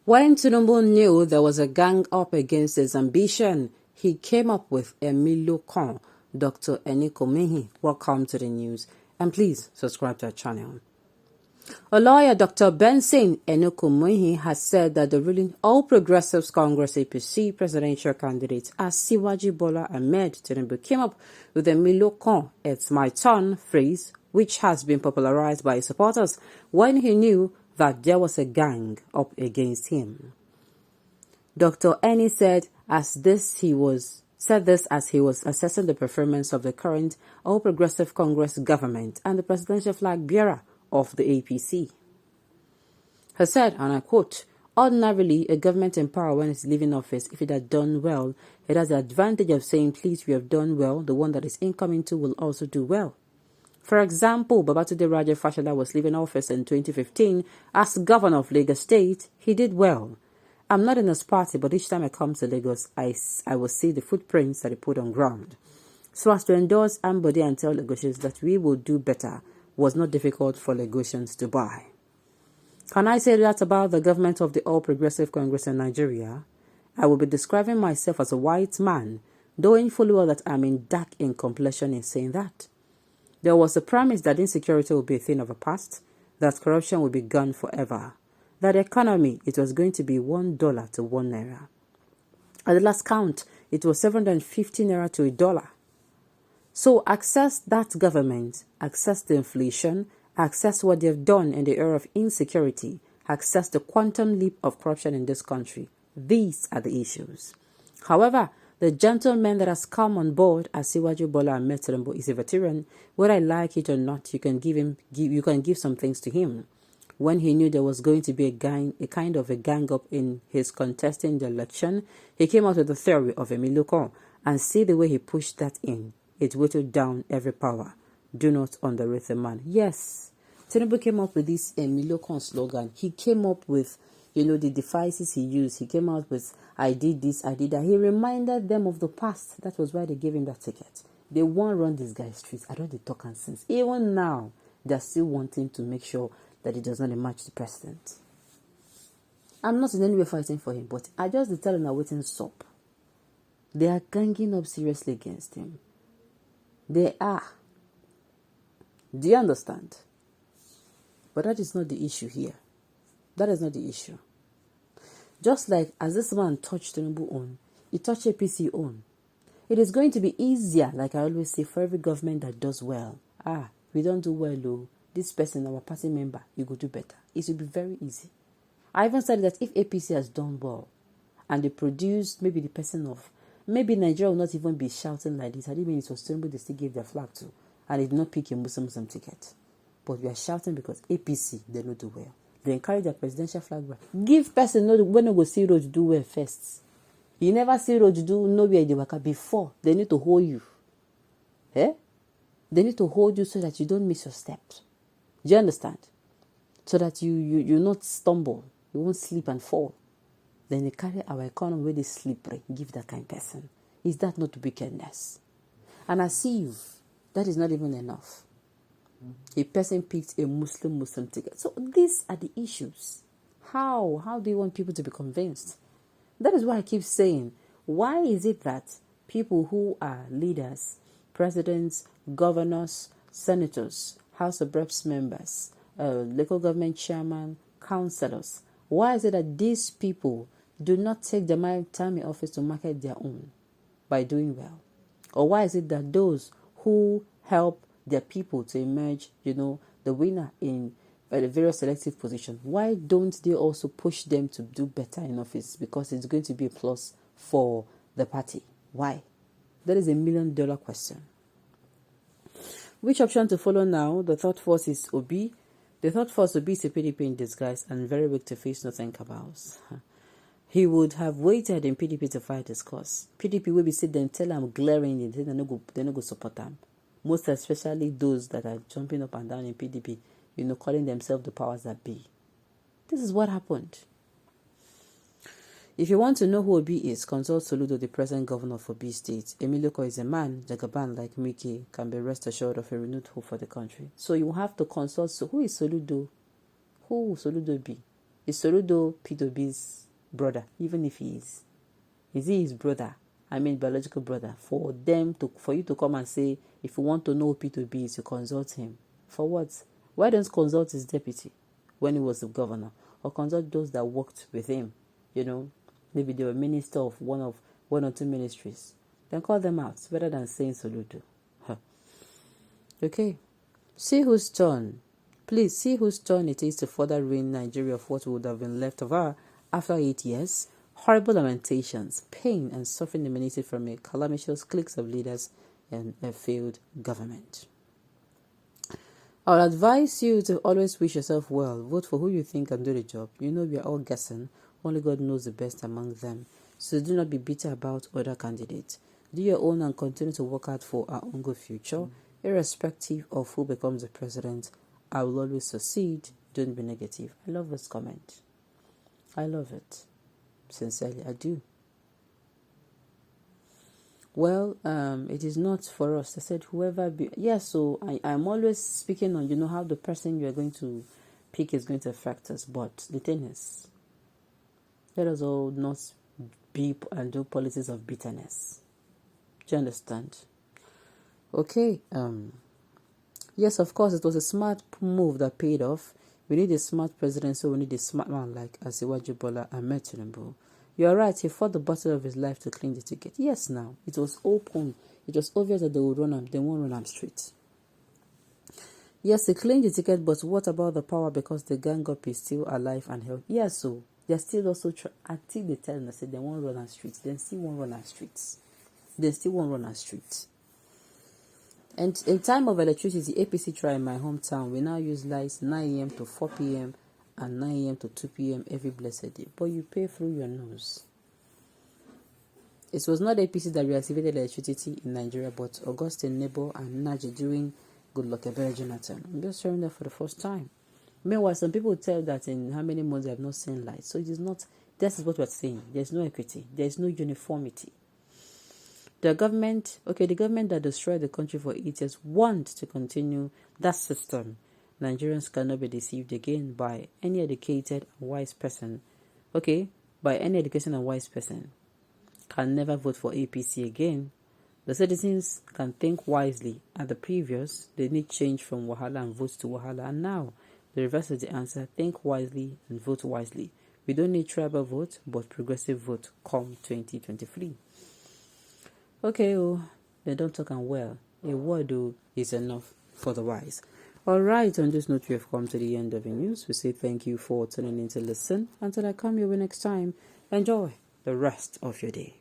When Tinubu knew there was a gang up against his ambition, he came up with Emilokan. Dr. Enikomeni, welcome to the news, and please subscribe to our channel. A lawyer, Dr. Benson Enikomeni, has said that the ruling All Progressives Congress APC presidential candidate Asiwaju Bola Ahmed Tinubu came up with Emilokan, "It's my turn" phrase, which has been popularized by his supporters when he knew that there was a gang up against him. Dr. Eni said he was assessing the performance of the current All Progressive Congress government and the presidential flag bearer of the APC. He said, and I quote, "Ordinarily, a government in power when it's leaving office, if it had done well, it has the advantage of saying, please, we have done well. The one that is incoming to will also do well. For example, Babatunde Raja Fashola was leaving office in 2015 as governor of Lagos State. He did well. I'm not in his party, but each time I come to Lagos, I will see the footprints that he put on ground. So as to endorse Ambody and tell Lagosians that we will do better was not difficult for Lagosians to buy. Can I say that about the government of the All Progressive Congress in Nigeria? I will be describing myself as a white man, knowing fully well that I'm in dark in complexion in saying that. There was a promise that insecurity would be a thing of the past, that corruption would be gone forever, that the economy, it was going to be $1 to 1 naira. At the last count, it was 750 naira to $1. So access that government, access the inflation, access what they've done in the era of insecurity, access the quantum leap of corruption in this country. These are the issues. However, the gentleman that has come on board, Asiwaju Bola Ahmed Tinubu, is a veteran. Whether I like it or not, you can give some things to him. When he knew there was going to be a kind of a gang up in his contesting the election, he came out with the theory of Emilokan, and see the way he pushed that in. It whittled down every power. Do not underrate the man. Yes, Tinubu came up with this Emilokan slogan. He came up with, the devices he used. He came out with, I did this, I did that. He reminded them of the past. That was why they gave him that ticket. They won't run this guy's streets. I don't they talk and since. Even now, they're still wanting to make sure that he does not emerge the president. I'm not in any way fighting for him, but I just tell him I'm waiting stop. They are ganging up seriously against him. They are. Do you understand? But that is not the issue here. That is not the issue. Just like as this man touched Tinubu on, he touched APC on. It is going to be easier, like I always say, for every government that does well. We don't do well, though. This person, our party member, you could do better. It will be very easy. I even said that if APC has done well, and they produced maybe the person of, maybe Nigeria will not even be shouting like this. I didn't mean it was Tinubu they still gave their flag to, and they did not pick a Muslim ticket. But we are shouting because APC, they don't do well. They encourage their presidential flag back. Give person when they go see road do well first. You never see road do nowhere they work before. They need to hold you. They need to hold you so that you don't miss your steps. Do you understand? So that you not stumble. You won't slip and fall. Then they carry our economy where they slippery. Give that kind of person. Is that not wickedness? And as if that is not even enough. A person picked a Muslim ticket. So these are the issues. How do you want people to be convinced? That is why I keep saying, why is it that people who are leaders, presidents, governors, senators, House of Reps members, local government chairman, councillors, why is it that these people do not take the time in office to market their own by doing well? Or why is it that those who help their people to emerge, the winner in the various selective positions, why don't they also push them to do better in office? Because it's going to be a plus for the party. Why? That is $1 million question. Which option to follow now? The third force is Obi. The third force Obi is a PDP in disguise and very weak to face nothing Cabals. He would have waited in PDP to fight his cause. PDP will be sit there and tell them glaring, they no go support them. Most especially those that are jumping up and down in PDP, calling themselves the powers that be. This is what happened. If you want to know who Obi is, consult Soludo, the present governor of Obi State. Emilokan is a man, Jagaban like Mickey, can be rest assured of a renewed hope for the country. So you have to consult. So who is Soludo? Who will Soludo be? Is Soludo P2B's brother? Even if he is he his brother? I mean biological brother. For you to come and say, if you want to know who P2B is, you consult him. For what? Why don't consult his deputy when he was the governor? Or consult those that worked with him? Maybe they were minister of one or two ministries. Then call them out. It's better than saying Soludo. Huh. Okay. See whose turn. Please see whose turn it is to further ruin Nigeria of what would have been left of her after 8 years. Horrible lamentations, pain and suffering emanated from a calamitous cliques of leaders and a failed government. I would advise you to always wish yourself well. Vote for who you think can do the job. We are all guessing. Only God knows the best among them. So do not be bitter about other candidates. Do your own and continue to work hard for our own good future. Irrespective of who becomes the president, I will always succeed. Don't be negative. I love this comment. I love it. Sincerely, I do. Well, it is not for us. I said whoever be. So I'm always speaking on, how the person you are going to pick is going to affect us. But the thing is, let us all not be and do policies of bitterness. Do you understand? Okay. Yes, of course, it was a smart move that paid off. We need a smart president, so we need a smart man like Asiwaju Bola Ahmed Tinubu. You are right, he fought the battle of his life to clean the ticket. Yes, now, it was open. It was obvious that they would run him. They won't run him straight. Yes, they cleaned the ticket, but what about the power because the gang up is still alive and healthy? Yes, so they're still also until they tell them, they won't run on streets. They still won't run on streets. They still won't run on streets. And in time of electricity, APC try in my hometown, we now use lights 9 a.m. to 4 p.m. and 9 a.m. to 2 p.m. every blessed day. But you pay through your nose. It was not APC that reactivated electricity in Nigeria, but Augustine Nebo and Naji during Goodluck Ebele Jonathan. I'm just sharing that for the first time. Meanwhile, some people tell that in how many months they have not seen light. So it is not, this is what we're saying. There's no equity. There's no uniformity. The government that destroyed the country for 8 years want to continue that system. Nigerians cannot be deceived again by any educated and wise person. By any education and wise person. Can never vote for APC again. The citizens can think wisely. At the previous, they need change from Wahala and vote to Wahala. And now, the reverse is the answer. Think wisely and vote wisely. We don't need tribal vote, but progressive vote come 2023. They don't talk and well. A word is enough for the wise. Alright, on this note, we have come to the end of the news. We say thank you for tuning in to listen. Until I come your way next time, enjoy the rest of your day.